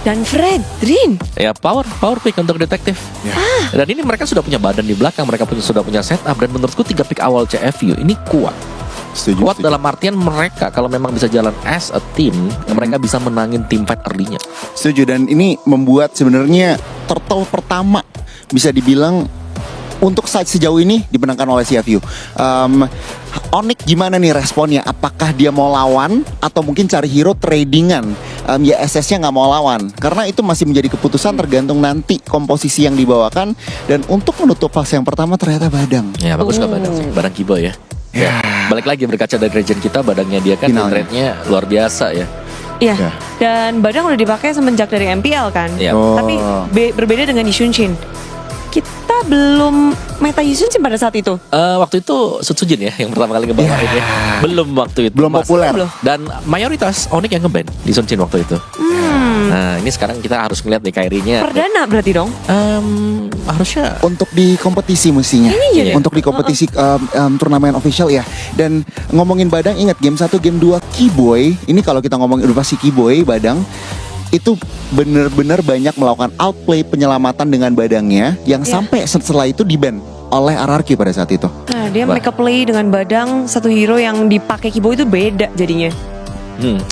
Dan Fredrin. Ya power pick untuk detektif. Dan ini mereka sudah punya badan di belakang, mereka sudah punya setup. Dan menurutku 3 pick awal CFU ini kuat. Kuat dalam artian mereka kalau memang bisa jalan as a team, mereka bisa menangin team fight early-nya. Setuju, dan ini membuat sebenarnya turtle pertama bisa dibilang untuk saat sejauh ini dimenangkan oleh CFU. Onyx gimana nih responnya? Apakah dia mau lawan atau mungkin cari hero tradingan? Ya SS-nya nggak mau lawan karena itu masih menjadi keputusan tergantung nanti komposisi yang dibawakan. Dan untuk menutup fase yang pertama ternyata Badang. Ya bagus gak Badang sih, Badang Kibo ya. Ya. Balik lagi berkaca dari region kita, Badangnya dia kan rate-nya luar biasa ya. Iya. Dan Badang udah dipakai semenjak dari MPL kan. Tapi berbeda dengan Yishunshin. Kita belum meta Yishunshin pada saat itu. Waktu itu Sutsujin ya yang pertama kali ngebawain ya. Belum waktu itu. Belum populer. Dan mayoritas Onyx yang ngeband di Sunshin waktu itu. Nah ini sekarang kita harus ngeliat nih Kairi-nya. Perdana berarti dong. Harusnya untuk di kompetisi mestinya. Untuk di kompetisi turnamen official ya. Dan ngomongin Badang, ingat game 1 game 2 Keyboy. Ini kalau kita ngomongin pasti Keyboy Badang itu benar-benar banyak melakukan outplay penyelamatan dengan Badangnya yang sampai setelah itu di-ban oleh RRQ pada saat itu. Nah, dia make up play dengan Badang, satu hero yang dipakai Kibo itu beda jadinya.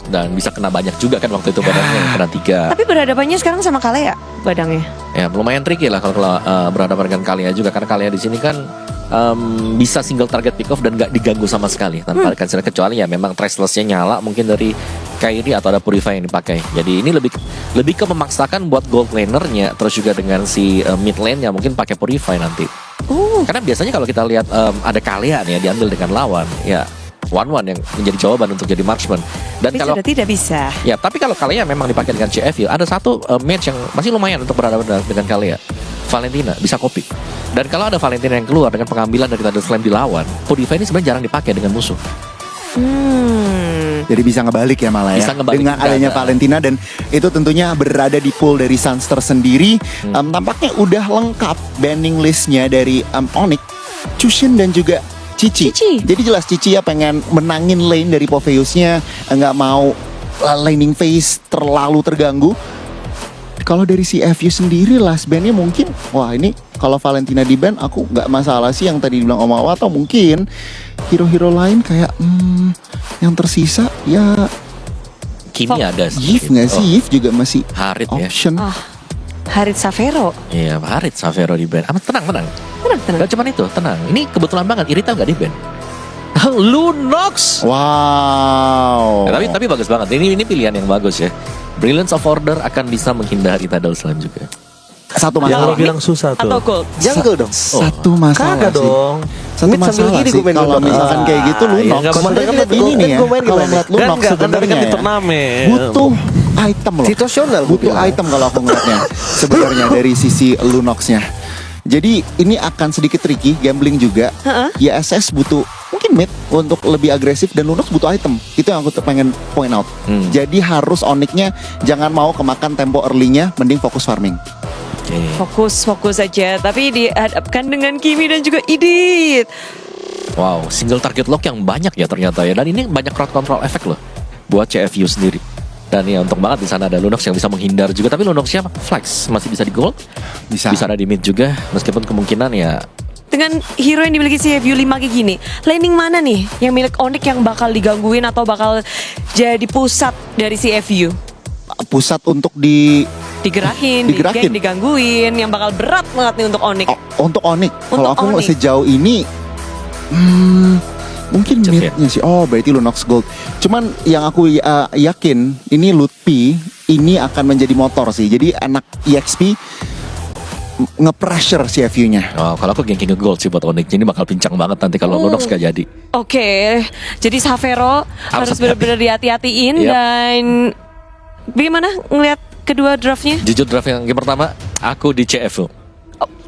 Dan bisa kena banyak juga kan waktu itu Badangnya kena 3. Tapi berhadapannya sekarang sama Kalea Badangnya. Ya lumayan tricky lah kalau berhadapan dengan Kalea juga karena Kalea di sini kan bisa single target pick off dan gak diganggu sama sekali tanpa cancel, kecuali ya memang Traceless-nya nyala mungkin dari Kairi atau ada Purify yang dipakai. Jadi ini lebih ke memaksakan buat gold laner-nya, terus juga dengan si mid lane-nya mungkin pakai Purify nanti. Karena biasanya kalau kita lihat ada Kalea nih ya, diambil dengan lawan ya 1-1 yang menjadi jawaban untuk jadi marksman. Dan bisa kalau tidak bisa. Ya, tapi kalau Kalea memang dipakai dengan CFU, ada satu match yang masih lumayan untuk berhadapan dengan Kalea. Valentina bisa copy. Dan kalau ada Valentina yang keluar dengan pengambilan dari Tidal Slam dilawan, Purify ini sebenarnya jarang dipakai dengan musuh. Jadi bisa ngebalik ya malah ya dengan adanya Valentina, dan itu tentunya berada di pool dari Sunster sendiri. Tampaknya udah lengkap banning listnya dari Onyx, Chushin dan juga Cici. Jadi jelas Cici ya pengen menangin lane dari Poveusnya, nggak mau laning phase terlalu terganggu. Kalau dari si FU sendiri last bandnya mungkin, wah ini kalau Valentina di ban aku nggak masalah sih yang tadi dibilang Om Awa, atau mungkin hero-hero lain kayak yang tersisa ya Kimi ada Yif nggak sih? Yif juga masih Harit option. Harit Savero. Iya, Harit Savero di ban. Tenang. Gak cuman itu, tenang. Ini kebetulan banget Irita nggak di ban. Lunox. Wow. Ya, tapi bagus banget. Ini pilihan yang bagus ya. Brilliance of Order akan bisa menghindari Tidal Slam juga. Satu masalah. Yang lo bilang susah tuh. Atau gold. Jungle dong. Satu masalah Kagak sih. dong. Satu masalah sih kalau misalkan kayak gitu Lunox. Sebenarnya ini nih ya. Kalau ngeliat Lunox sebenarnya ya butuh item loh. Situasional. Butuh item kalau aku ngeliatnya. Sebenarnya dari sisi Lunox-nya. Jadi ini akan sedikit tricky, gambling juga. Ya SS butuh mungkin mid untuk lebih agresif, dan Lunox butuh item. Itu yang aku pengen point out. Jadi harus Onyx-nya jangan mau kemakan tempo early-nya, mending fokus farming. Fokus aja, tapi dihadapkan dengan Kimi dan juga Idit. Wow, single target lock yang banyak ya ternyata ya. Dan ini banyak crowd control efek loh buat CFU sendiri. Dan ya untung banget di sana ada Lunox yang bisa menghindar juga. Tapi Lunox-nya flex, masih bisa di gold, bisa ada di mid juga. Meskipun kemungkinan ya dengan hero yang dimiliki CFU 5 kayak gini, laning mana nih yang milik Onyx yang bakal digangguin atau bakal jadi pusat dari CFU? Pusat untuk digerakin, digangguin, yang bakal berat banget nih untuk Onyx. Untuk Onyx, kalau aku sejauh ini mungkin midnya sih. Oh berarti Lunox Gold. Cuman yang aku yakin ini Lutpi ini akan menjadi motor sih. Jadi anak EXP nge-pressure CFU-nya. Oh, kalau aku gengking nge-gold sih buat Onyx. Ini bakal pincang banget nanti kalau Lunox gak jadi. Oke. Jadi Savero harus benar-benar dihati-hatiin. Dan bagaimana ngelihat kedua draftnya? Jujur draft yang game pertama aku di CFU.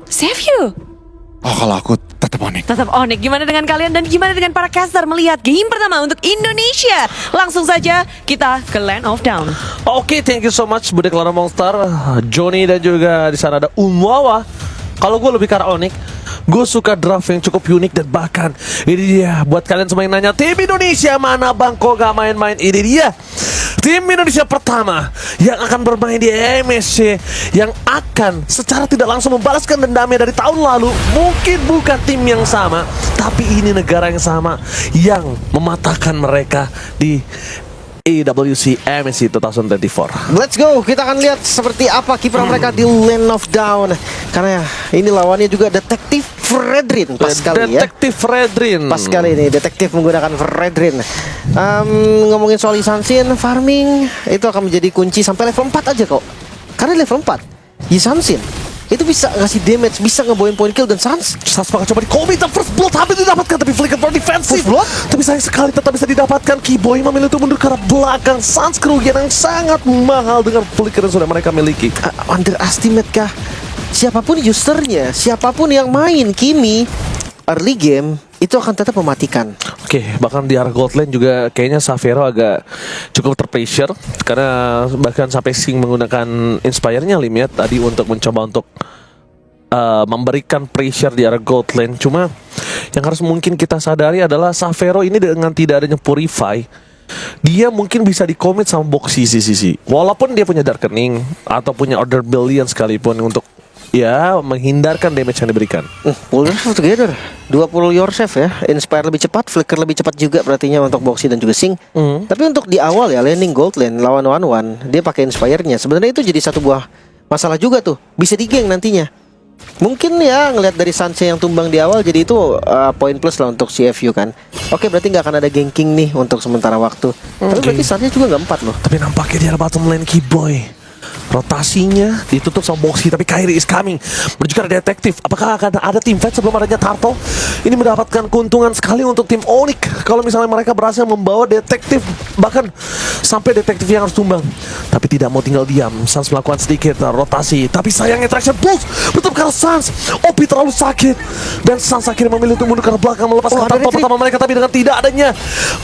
CFU? Oh kalau aku tetap Onyx. Tetap Onyx. Gimana dengan kalian dan gimana dengan para caster melihat game pertama untuk Indonesia? Langsung saja kita ke Land of Down. Oke, thank you so much Bude Clara Monster, Johnny, dan juga di sana ada Umwawa. Kalau gue lebih ke arah Onyx. Gue suka draft yang cukup unik, dan bahkan ini dia buat kalian semua yang nanya tim Indonesia mana bang kok gak main-main, ini dia tim Indonesia pertama yang akan bermain di MSC, yang akan secara tidak langsung membalaskan dendamnya dari tahun lalu. Mungkin bukan tim yang sama, tapi ini negara yang sama yang mematahkan mereka di AWC MSC 2024. Let's go, kita akan lihat seperti apa kiprah mereka di Lane of Down. Karena ini lawannya juga Detektif Fredrin pas kali ya. Detektif Fredrin. Pas kali ini detektif menggunakan Fredrin. Ngomongin soal Yisansin, farming itu akan menjadi kunci sampai level 4 aja kok. Karena level 4 Yisansin itu bisa ngasih damage, bisa ngebawain point kill, dan Sans bakal coba di-commit, dan first blood hampir didapatkan, tapi flicker for defensive. Tapi sayang sekali tetap bisa didapatkan. Keyboy memilih untuk mundur ke arah belakang. Sans kerugian yang sangat mahal dengan flicker yang sudah mereka miliki. Underestimate kah? Siapapun usernya, siapapun yang main Kimi early game itu akan tetap mematikan. Oke, bahkan di arah gold lane juga kayaknya Xavero agak cukup terpressure, karena bahkan sampai Sing menggunakan Inspire-nya Lim ya tadi untuk mencoba untuk memberikan pressure di arah gold lane. Cuma yang harus mungkin kita sadari adalah Xavero ini dengan tidak adanya Purify, dia mungkin bisa di-commit sama box sisi. Walaupun dia punya Darkening atau punya Order Billion sekalipun untuk ya menghindarkan damage yang diberikan. Pull yourself together, 20 yourself ya. Inspire lebih cepat, flicker lebih cepat juga berartinya untuk Boxy dan juga Sing. Tapi untuk di awal ya landing gold lane lawan 1-1, dia pakai Inspire-nya. Sebenarnya itu jadi satu buah masalah juga tuh. Bisa di-geng nantinya. Mungkin ya ngelihat dari Sanse yang tumbang di awal, jadi itu poin plus lah untuk CFU kan. Oke, berarti nggak akan ada ganking nih untuk sementara waktu. Tapi berarti Sanse juga nggak 4 loh. Tapi nampaknya di arah bottom lane Keyboy rotasinya ditutup sama Boxy, tapi Kairi is coming menuju ke detektif. Apakah akan ada team fight sebelum adanya Turtle? Ini mendapatkan keuntungan sekali untuk tim Onyx kalau misalnya mereka berhasil membawa detektif, bahkan sampai detektif yang harus tumbang. Tapi tidak mau tinggal diam, Sans melakukan sedikit rotasi, tapi sayangnya traction pulse betul karena Sans Opi terlalu sakit, dan Sans akhirnya memilih untuk mundur ke belakang melepaskan Turtle pertama mereka. Tapi dengan tidak adanya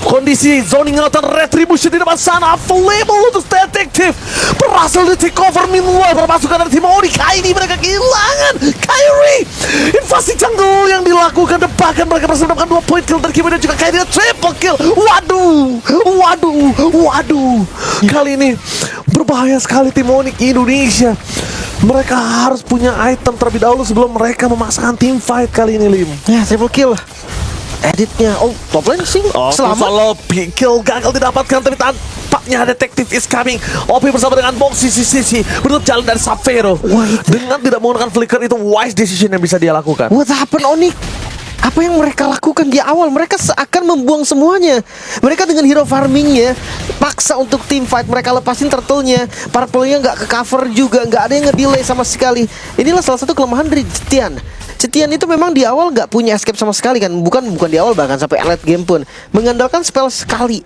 kondisi zoning out dan retribution di depan sana, available untuk detektif berhasil di take over. Meanwhile permasukan dari tim Onyx, ini mereka kehilangan Kairi. Invasi jungle yang dilakukan, dan bahkan mereka berhasil mendapatkan 2 point kill dari Kimi dan juga Kairi, triple kill. Waduh, kali ini berbahaya sekali tim Onyx Indonesia. Mereka harus punya item terlebih dahulu sebelum mereka memasangkan team fight kali ini, Lim. Ya, triple kill. Editnya, top lane Sing selamat. Solo kill gagal didapatkan, tapi tampaknya detektif is coming. Opi bersama dengan Boxy sisi menutup jalan dari Xavero. Dengan tidak menggunakan flicker, itu wise decision yang bisa dia lakukan. What happened Onyx? Apa yang mereka lakukan di awal? Mereka seakan membuang semuanya. Mereka dengan hero farmingnya paksa untuk team fight. Mereka lepasin turtle-nya, purple-nya nggak ke cover juga, nggak ada yang nge-delay sama sekali. Inilah salah satu kelemahan dari Cetian itu memang di awal nggak punya escape sama sekali kan. Bukan di awal, bahkan sampai late game pun mengandalkan spell sekali.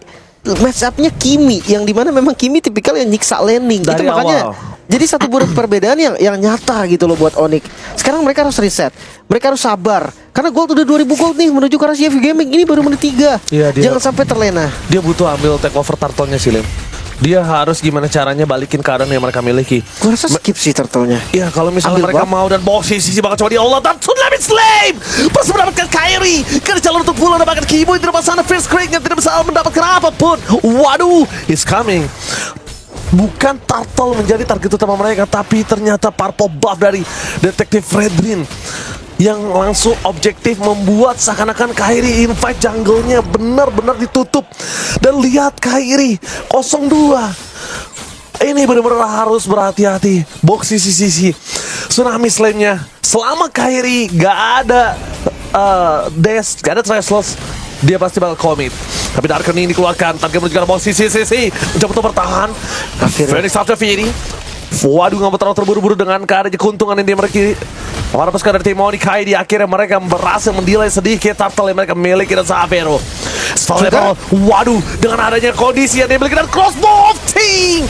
Match up-nya Kimi, yang dimana memang Kimi tipikal yang nyiksa landing. Dari itu makanya awal. jadi satu perbedaan yang nyata gitu loh buat Onyx. Sekarang mereka harus reset, mereka harus sabar, karena gold udah 2000 gold nih menuju ke arah CFU Gaming. Ini baru menit 3. Iya, Jangan sampai terlena. Dia butuh ambil take over turtle-nya sih, Lim. Dia harus gimana caranya balikin keadaan yang mereka miliki. Gue rasa skip sih turtle-nya. Ya kalau misalnya Ambil mereka buff. mau, dan Boxy sisi bakal coba di Allah, dan Tsunami Slave berhasil mendapatkan Kairi. Karena jalur untuk pulang mendapatkan Keyboy di depan sana. First Craig yang tidak bisa mendapatkan apapun. Waduh, he's coming. Bukan Turtle menjadi target utama mereka, tapi ternyata purple buff dari detektif Fredrin yang langsung objektif membuat seakan-akan Kairi invite jungle-nya benar-benar ditutup. Dan lihat Kairi 02. Ini benar-benar harus berhati-hati. Boxy sisi Tsunami Slam-nya. Selama Kairi gak ada dash, gak ada Trestless, dia pasti bakal commit. Tapi Darken ini dikeluarkan, target menuju ke Boxy sisi mencoba untuk bertahan. Phoenix after Fury. Waduh, nggak terlalu terburu-buru dengan keadaan keuntungan yang dimiliki para pasukan dari tim Onyx. Di akhirnya mereka berhasil mendelay sedikit turtle yang mereka miliki dan Xavero. Waduh, dengan adanya kondisi yang dimiliki dan crossbow of Ting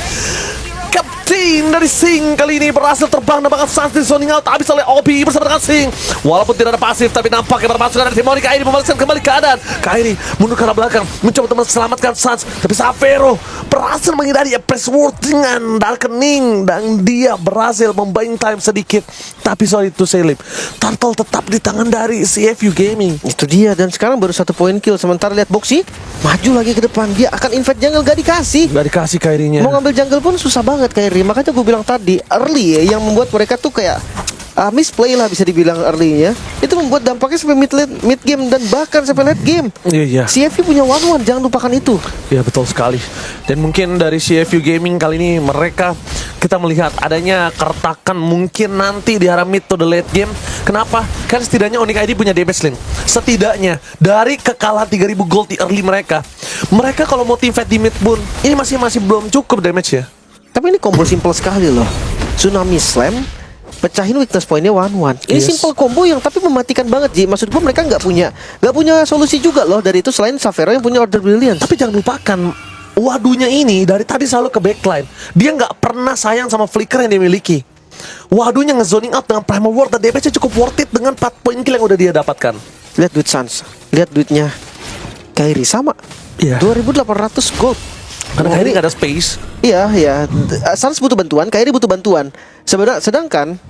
dari Sing kali ini berhasil terbang dan bahkan Sans di zoning out habis oleh Obi bersama dengan Sing. Walaupun tidak ada pasif tapi nampaknya berpasukan dari tim Onyx. Kairi membalaskan kembali keadaan. Kairi mundur ke arah belakang mencoba untuk menyelamatkan Sans, tapi Xavero berhasil menghindari press ward dengan Darkening dan dia berhasil membuying time sedikit. Tapi sorry to say, Lim, Turtle tetap di tangan dari CFU Gaming. Itu dia, dan sekarang baru 1 point kill. Sementara lihat Boxy maju lagi ke depan. Dia akan invade jungle, gak dikasih. Gak dikasih Kairinya. Mau ngambil jungle pun susah banget Kairi. Makanya gue bilang tadi early ya, yang membuat mereka tuh kayak misplay lah bisa dibilang early-nya. Itu membuat dampaknya sampai mid game dan bahkan sampai late game. Iya. CFU punya 1-1, jangan lupakan itu. Ya betul sekali. Dan mungkin dari CFU Gaming kali ini mereka, kita melihat adanya keretakan mungkin nanti di arah mid to the late game. Kenapa? Kan setidaknya Onyx ID punya damage link. Setidaknya dari kekalahan 3000 gold di early mereka kalau mau team fight di mid pun ini masih belum cukup damage ya. Tapi ini combo simple sekali loh. Tsunami Slam pecahin weakness point-nya 1-1. Ini simple combo yang tapi mematikan banget, Ji. Maksud gue mereka nggak punya solusi juga loh dari itu selain Xavero yang punya Order Brilliance. Tapi jangan lupakan wadunya ini dari tadi selalu ke backline. Dia nggak pernah sayang sama flicker yang dia miliki. Wadunya nge-zoning out dengan Primal Ward dan damage-nya cukup worth it dengan 4 point kill yang udah dia dapatkan. Lihat duit Sans, lihat duitnya Kairi sama. Iya. 2.800 gold. Karena Kairi nggak ada space. Iya. Sans butuh bantuan, Kairi butuh bantuan. Sedangkan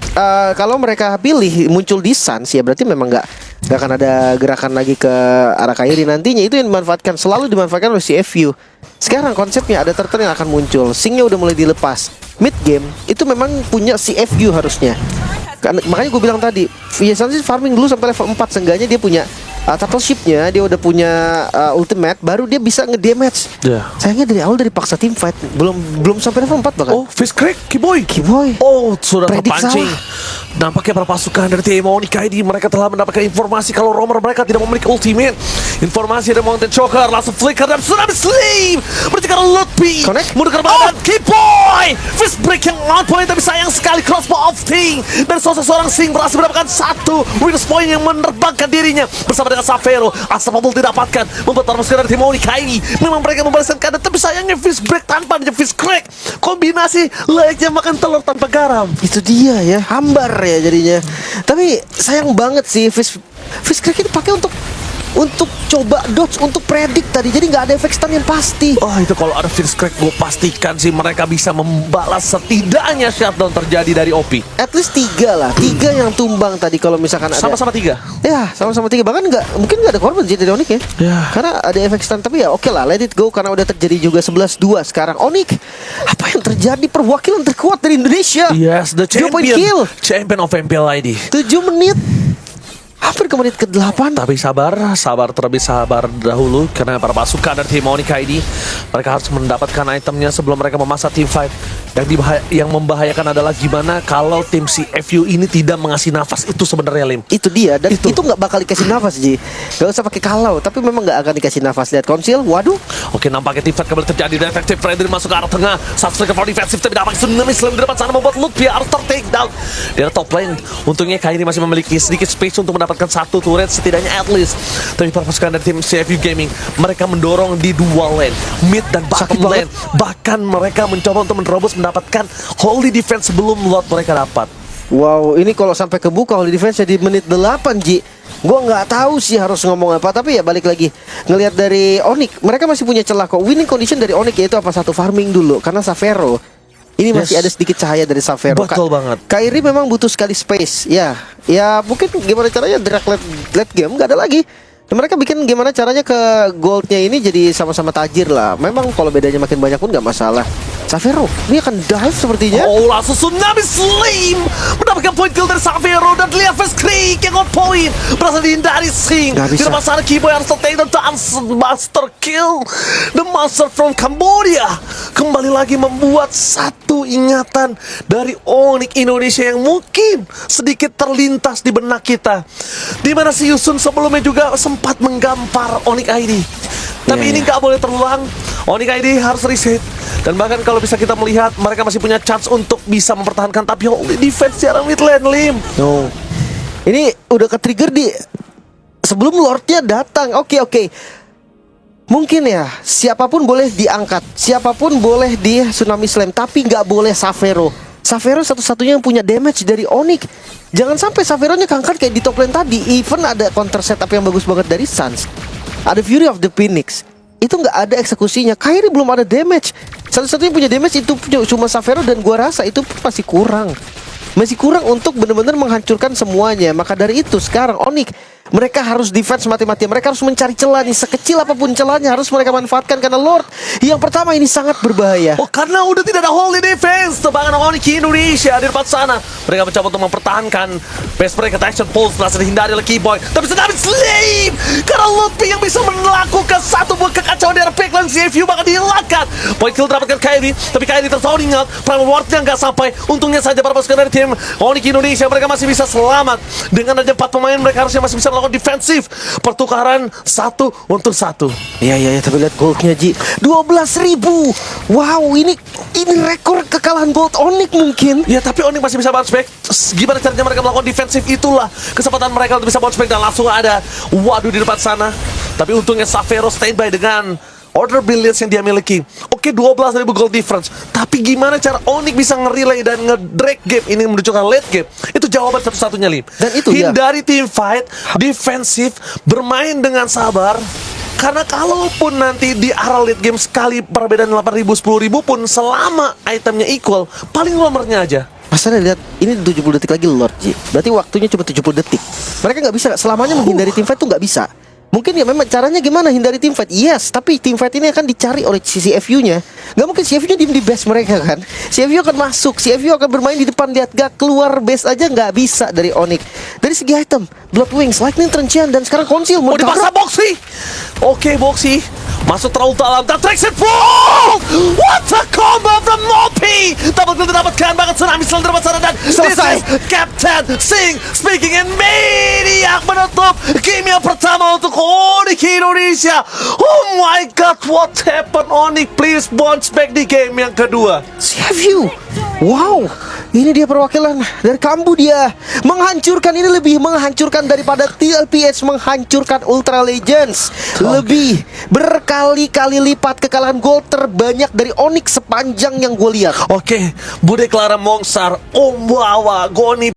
kalau mereka pilih muncul di Sans, ya berarti memang nggak akan ada gerakan lagi ke arah Kairi nantinya. Itu yang selalu dimanfaatkan oleh CFU. Sekarang konsepnya ada turtle yang akan muncul. Singnya udah mulai dilepas. Mid game itu memang punya CFU harusnya. Makanya gue bilang tadi, Sans farming dulu sampai level 4, seenggaknya dia punya turtle ship-nya, dia udah punya ultimate, baru dia bisa nge-damage. Sayangnya dari awal dari paksa team fight, belum sampai level 4 bahkan. Oh, Fizzcrack, Kiboy. Oh, sudah terpancing. Nampaknya para pasukan dari tim Onyx ID mereka telah mendapatkan informasi kalau roamer mereka tidak memiliki ultimate. Informasi dari Mountain Choker langsung flicker dan Tsunami Slam berjika Lutfi mundur ke badan Kiboy. Fizzcrack yang on point tapi sayang sekali crossbow of Ting dan seorang Sing berhasil mendapatkan 1 weakness point yang menerbangkan dirinya bersama dengan Xavero. Unstoppable didapatkan membuat para pasukan dari tim Onyx ID memang mereka membalaskan keadaan, tapi sayangnya Fizzcrack tanpa adanya Fizzcrack kombinasi layaknya makan telur tanpa garam. Itu dia ya, hambar ya jadinya. Tapi sayang banget sih Fizzcrack itu pakai untuk coba dodge, untuk predik tadi. Jadi nggak ada efek stun yang pasti. Oh, itu kalau ada Fizzcrack gue pastikan sih mereka bisa membalas setidaknya shutdown terjadi dari OP. At least 3 lah, 3 yang tumbang tadi kalau misalkan ada. Sama-sama 3. Ya, sama-sama 3. Bahkan mungkin nggak ada korban sih dari Onyx ya. Karena ada efek stun, tapi ya oke lah, let it go karena udah terjadi juga 11-2 sekarang. Onyx, apa yang terjadi? Perwakilan terkuat dari Indonesia. Yes, the champion of MPL ID. 7 menit. Hampir ke menit ke-8. Tapi terlebih sabar dahulu karena para pasukan dari tim Onyx ID mereka harus mendapatkan itemnya sebelum mereka memasak team fight. Yang membahayakan adalah gimana kalau tim CFU ini tidak mengasih nafas itu sebenarnya, Lim. Itu dia, dan itu nggak bakal dikasih nafas, Ji. Gak usah pakai kalau, tapi memang nggak akan dikasih nafas. Lihat konsil, waduh. Oke, nampaknya team fight kembali terjadi dan efektif. Freddy masuk ke arah tengah. Saat flicker for defensif tapi dapat Tsunami Slam di depan sana membuat Lutfi harus take down. Di top lane, untungnya Kairi masih memiliki sedikit space untuk mendapatkan 1 turret setidaknya at least. Tapi para pasukan dari tim CFU Gaming mereka mendorong di dual lane, mid dan bottom lane. Bahkan mereka mencoba untuk menerobos mendapatkan holy defense sebelum lot mereka dapat. Wow, ini kalau sampai kebuka holy defense di menit 8, Ji. Gue nggak tahu sih harus ngomong apa, tapi ya balik lagi ngelihat dari Onyx, mereka masih punya celah kok. Winning condition dari Onyx yaitu apa? 1 farming dulu karena Xavero. Ini masih ada sedikit cahaya dari Xavero. Betul banget. Kairi memang butuh sekali space. Ya mungkin gimana caranya direct late game nggak ada lagi. Mereka bikin gimana caranya ke goldnya ini jadi sama-sama tajir lah. Memang kalau bedanya makin banyak pun nggak masalah. Xavero, ini akan dive sepertinya. Oh, langsung Tsunami Slam mendapatkan point kill dari Xavero dan lihat Fizzcrack yang on point berhasil dihindari Sing. Di depan sana Kiboy harus take down master kill. The Master from Cambodia kembali lagi membuat satu ingatan dari Onyx Indonesia yang mungkin sedikit terlintas di benak kita. Dimana si Yusun sebelumnya juga sempat menggampar Onyx ID. Tapi ini nggak boleh terulang. Onyx ID harus reset. Dan bahkan kalau bisa kita melihat mereka masih punya chance untuk bisa mempertahankan tapi holy defense secara mid lane, Lim. No. Ini udah ke-trigger di sebelum Lordnya datang. Oke. Mungkin ya, siapapun boleh diangkat, siapapun boleh di Tsunami Slam, tapi nggak boleh Savero. Savero satu-satunya yang punya damage dari Onyx. Jangan sampai Saveronya keangkat kayak di top lane tadi. Even ada counter setup yang bagus banget dari Suns. Ada Fury of the Phoenix. Itu nggak ada eksekusinya. Kairi belum ada damage. Satu-satunya punya damage itu cuma Savero, dan gua rasa itu masih kurang. Masih kurang untuk benar-benar menghancurkan semuanya. Maka dari itu sekarang Onyx, mereka harus defense mati-matian. Mereka harus mencari celah nih, sekecil apapun celahnya harus mereka manfaatkan. Karena Lord yang pertama ini sangat berbahaya. Oh, karena udah tidak ada hold di defense. Tebangan Onyx Indonesia di depan sana. Mereka mencoba untuk mempertahankan base mereka. Action pulse berhasil dihindari oleh Keyboy. Tapi Tsunami Slam, karena Lutfi yang bisa melakukan satu buah kekacauan di arah backline. CFU bakal dihilangkan. Point kill dapatkan Kairi, tapi Kairi tertawa ingat Prime Wardnya nggak sampai. Untungnya saja para pasukan dari tim Onyx Indonesia, mereka masih bisa selamat. Dengan ada 4 pemain, mereka harusnya masih bisa melakukan defensif. Pertukaran 1 untuk 1. Iya, tapi lihat goldnya Ji, 12.000. Wow, ini rekor kekalahan gold Onyx mungkin. Ya, tapi Onyx masih bisa bounce back. Gimana caranya mereka melakukan defensif, itulah kesempatan mereka untuk bisa bounce back. Dan langsung ada waduh di depan sana. Tapi untungnya Savero standby dengan order billions yang dia miliki. Oke, 12.000 gold difference. Tapi gimana cara Onyx bisa nge-relay dan nge-drag game ini menuju ke late game? Itu jawaban satu-satunya, Lim. Dan itu hindari team fight, defensif, bermain dengan sabar. Karena kalaupun nanti di arah late game sekali perbedaan 8.000, 10.000 pun selama itemnya equal, paling nomornya aja. Masalahnya lihat, ini 70 detik lagi Lord Ji. Berarti waktunya cuma 70 detik. Mereka nggak bisa selamanya menghindari team fight tuh nggak bisa. Mungkin ya memang caranya gimana hindari team fight. Yes, tapi team fight ini akan dicari oleh CFU-nya. Gak mungkin CFU-nya diem di base mereka kan. CFU akan masuk, CFU akan bermain di depan. Lihat gak keluar base aja nggak bisa dari Onyx. Dari segi item, Blood Wings, Lightning Trencian, dan sekarang Conceal. Mau dipaksa Boxy. Oke, Boxy masuk terlalu dalam. Dan Traxxas Ball. What a combo from Mopi. Double kill didapatkan, bahkan Tsunami Slam dapat sana. Dan Selesai. this is Captain Sing speaking in Maniac menutup game yang pertama untuk Onyx Indonesia. Oh my god, what happened Onyx? Please bounce back di game yang kedua. CFU. Wow, ini dia perwakilan dari Cambodia. Menghancurkan, ini lebih menghancurkan daripada TLPH menghancurkan Ultra Legends. Lebih berkali-kali lipat kekalahan gold terbanyak dari Onyx sepanjang yang gue lihat. Oke, Bude Clara Mongsar, Om Wawa, Goni